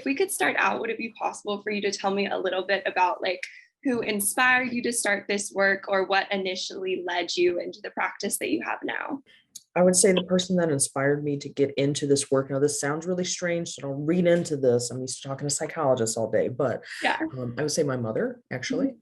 if we could start out, would it be possible for you to tell me a little bit about like who inspired you to start this work, or what initially led you into the practice that you have now? I would say the person that inspired me to get into this work. Now, this sounds really strange, so don't read into this. I'm used to talking to psychologists all day, but Yeah. I would say my mother, actually.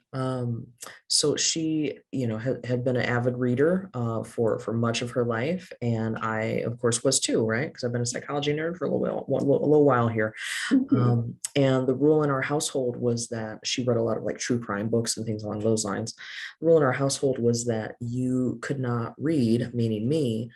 So she, had been an avid reader for much of her life, and I, of course, was too, right? Because I've been a psychology nerd for a little while here. And the rule in our household was that she read a lot of like true crime books and things along those lines. The rule in our household was that you could not read, meaning me,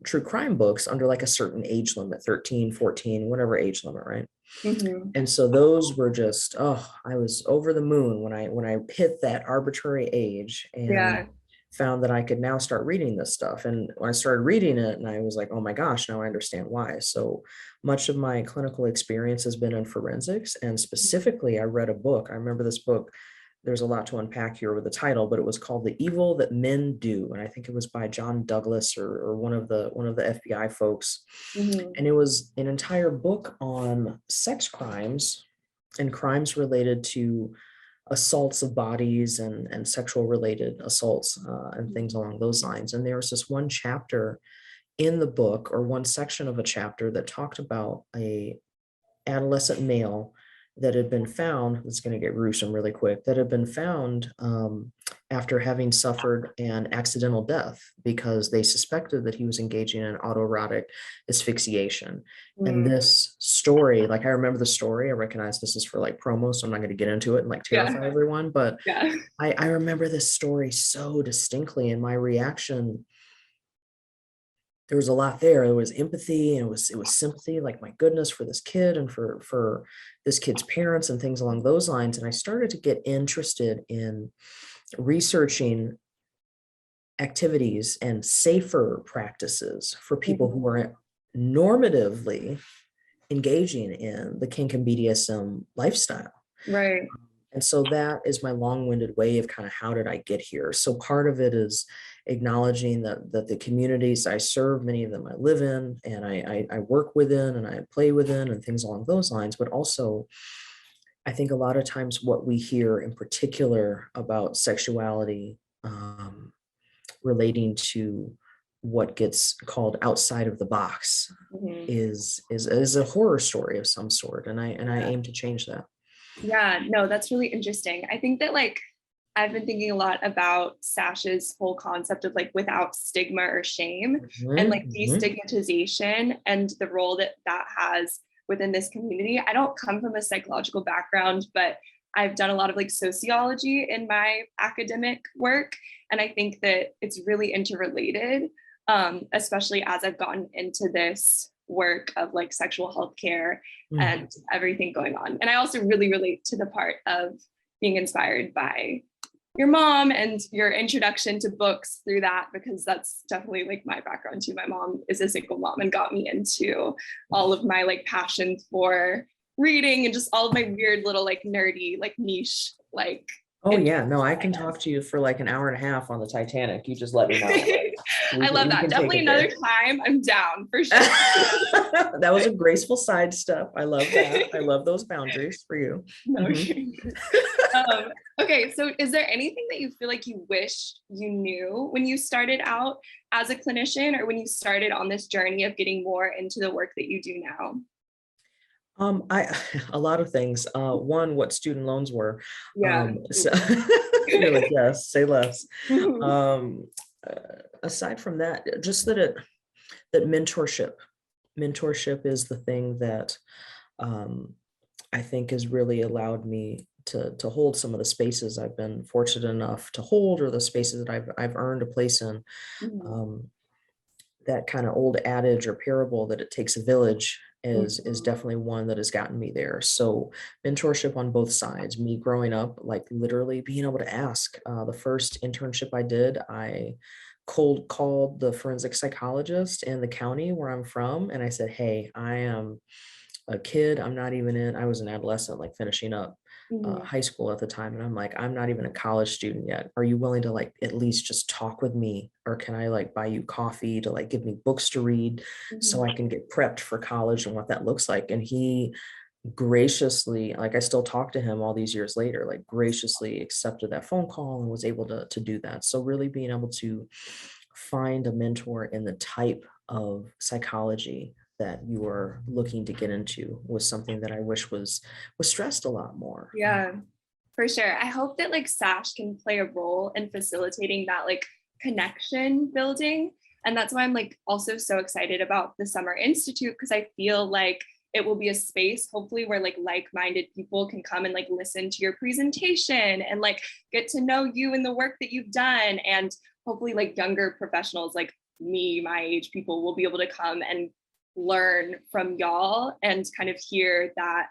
true crime books under like a certain age limit, 13, 14, whatever age limit, right? And so those were just, I was over the moon when I hit that arbitrary age and Yeah. found that I could now start reading this stuff. And when I started reading it, and I was like, oh my gosh, now I understand why. So much of my clinical experience has been in forensics, and specifically I read a book. I remember this book. There's a lot to unpack here with the title, but it was called The Evil That Men Do. And I think it was by John Douglas or one of the FBI folks. And it was an entire book on sex crimes and crimes related to assaults of bodies and sexual related assaults and things along those lines. And there was this one chapter in the book, or one section of a chapter, that talked about a adolescent male that had been found, it's going to get gruesome really quick, that had been found after having suffered an accidental death because they suspected that he was engaging in autoerotic asphyxiation. And this story, like I remember the story, I recognize this is for like promo, so I'm not going to get into it and like terrify everyone, but I remember this story so distinctly, and my reaction, there was a lot there. There was empathy, and it was sympathy, like my goodness, for this kid and for this kid's parents and things along those lines. And I started to get interested in researching activities and safer practices for people who are normatively engaging in the kink and BDSM lifestyle. Right. And so that is my long-winded way of kind of how did I get here. So part of it is acknowledging that the communities I serve, many of them I live in, and I work within, and I play within, and things along those lines. But also, I think a lot of times what we hear in particular about sexuality relating to what gets called outside of the box is a horror story of some sort. And I aim to change that. Yeah, no, that's really interesting. I think that like I've been thinking a lot about SASH's whole concept of like without stigma or shame and like destigmatization and the role that that has within this community. I don't come from a psychological background, but I've done a lot of like sociology in my academic work. And I think that it's really interrelated, especially as I've gotten into this work of like sexual health care and everything going on. And I also really relate to the part of being inspired by your mom and your introduction to books through that, because that's definitely like my background too. My mom is a single mom and got me into all of my like passion for reading and just all of my weird little like nerdy like niche like. Oh yeah, no, I can talk to you for like an hour and a half on the Titanic. You just let me know. I love that. Definitely another time. I'm down for sure. That was a graceful sidestep. I love that. I love those boundaries for you. No, okay, so is there anything that you feel like you wish you knew when you started out as a clinician, or when you started on this journey of getting more into the work that you do now? A lot of things. One, what student loans were. Yeah. So you're like, yes, say less. Aside from that, just that mentorship is the thing that I think has really allowed me to hold some of the spaces I've been fortunate enough to hold, or the spaces that I've earned a place in. That kind of old adage or parable that it takes a village is definitely one that has gotten me there. So mentorship on both sides, me growing up, like literally being able to ask. The first internship I did, I cold called the forensic psychologist in the county where I'm from. And I said, hey, I am a kid. I was an adolescent, like finishing up high school at the time. And I'm like, I'm not even a college student yet. Are you willing to like at least just talk with me? Or can I like buy you coffee to like give me books to read so I can get prepped for college and what that looks like? And he graciously, like I still talk to him all these years later, like graciously accepted that phone call and was able to do that. So really being able to find a mentor in the type of psychology that you are looking to get into was something that I wish was stressed a lot more. Yeah, for sure. I hope that like SASH can play a role in facilitating that like connection building. And that's why I'm like also so excited about the Summer Institute, because I feel like it will be a space hopefully where like-minded people can come and like listen to your presentation and like get to know you and the work that you've done. And hopefully like younger professionals like me, my age people will be able to come and learn from y'all and kind of hear that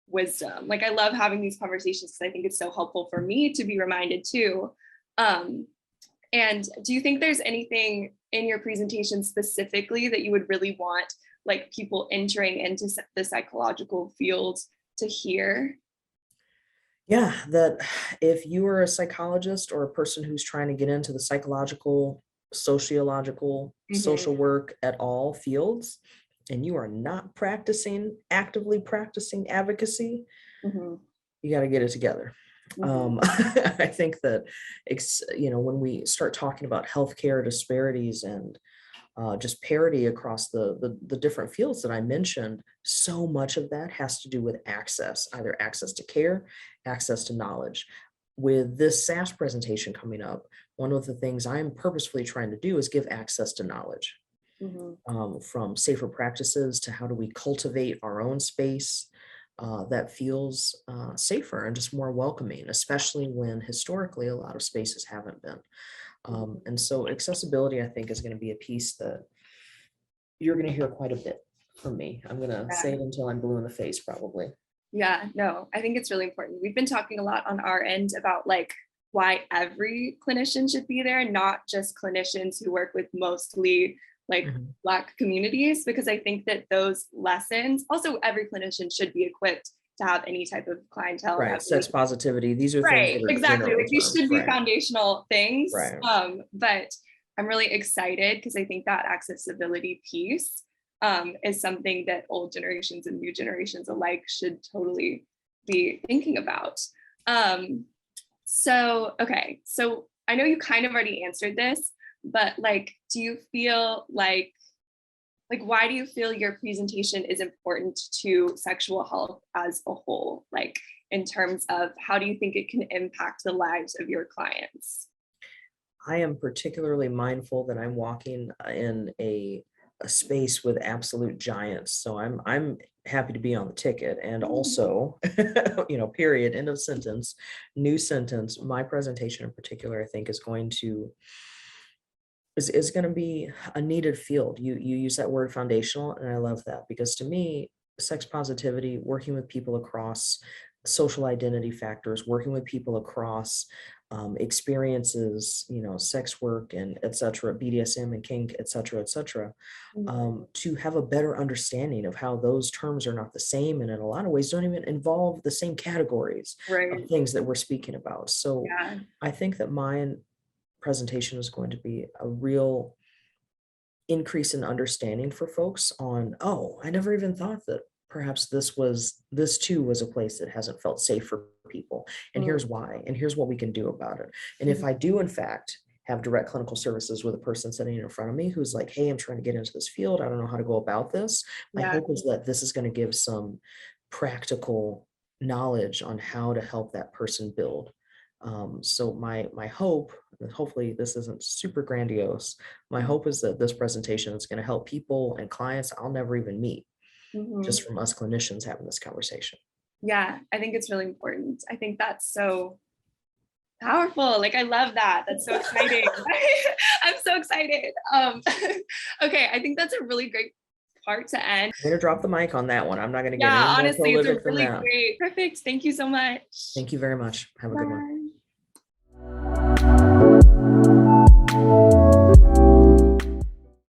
wisdom. Like I love having these conversations because I think it's so helpful for me to be reminded too. And do you think there's anything in your presentation specifically that you would really want like people entering into the psychological field to hear? Yeah, that if you are a psychologist or a person who's trying to get into the psychological, sociological, social work at all fields, and you are not actively practicing advocacy, you got to get it together. I think that, when we start talking about healthcare disparities and just parity across the different fields that I mentioned, so much of that has to do with access, either access to care, access to knowledge. With this SASH presentation coming up, one of the things I'm purposefully trying to do is give access to knowledge, from safer practices to how do we cultivate our own space that feels safer and just more welcoming, especially when historically a lot of spaces haven't been. And so accessibility, I think, is going to be a piece that you're going to hear quite a bit from me. I'm going to say it until I'm blue in the face, probably. Yeah, no, I think it's really important. We've been talking a lot on our end about like why every clinician should be there, not just clinicians who work with mostly like Black communities, because I think that those lessons, also every clinician should be equipped to have any type of clientele. Right, sex positivity, these are things that are Exactly. Like these should be right. foundational things. Right. But I'm really excited because I think that accessibility piece is something that old generations and new generations alike should totally be thinking about. Okay, so I know you kind of already answered this, but like, do you feel like why do you feel your presentation is important to sexual health as a whole? Like in terms of how do you think it can impact the lives of your clients? I am particularly mindful that I'm walking in a space with absolute giants. So I'm happy to be on the ticket. And also, period, end of sentence, new sentence. My presentation in particular, I think, is going to be a needed field. You use that word foundational, and I love that, because to me, sex positivity, working with people across social identity factors, working with people across experiences, sex work and et cetera, BDSM and kink, et cetera, to have a better understanding of how those terms are not the same, and in a lot of ways don't even involve the same categories of things that we're speaking about. So I think that my presentation is going to be a real increase in understanding for folks on, oh, I never even thought that perhaps this too was a place that hasn't felt safe for people. And here's why, and here's what we can do about it. And if I do, in fact, have direct clinical services with a person sitting in front of me who's like, hey, I'm trying to get into this field, I don't know how to go about this. My hope is that this is going to give some practical knowledge on how to help that person build. So my hope, and hopefully this isn't super grandiose, my hope is that this presentation is going to help people and clients I'll never even meet, just from us clinicians having this conversation. Yeah, I think it's really important. I think that's so powerful. Like, I love that. That's so exciting. I'm so excited. Okay, I think that's a really great part to end. I'm going to drop the mic on that one. I'm not going to get any more prolific than that. Great. Perfect. Thank you so much. Thank you very much. Have a good one.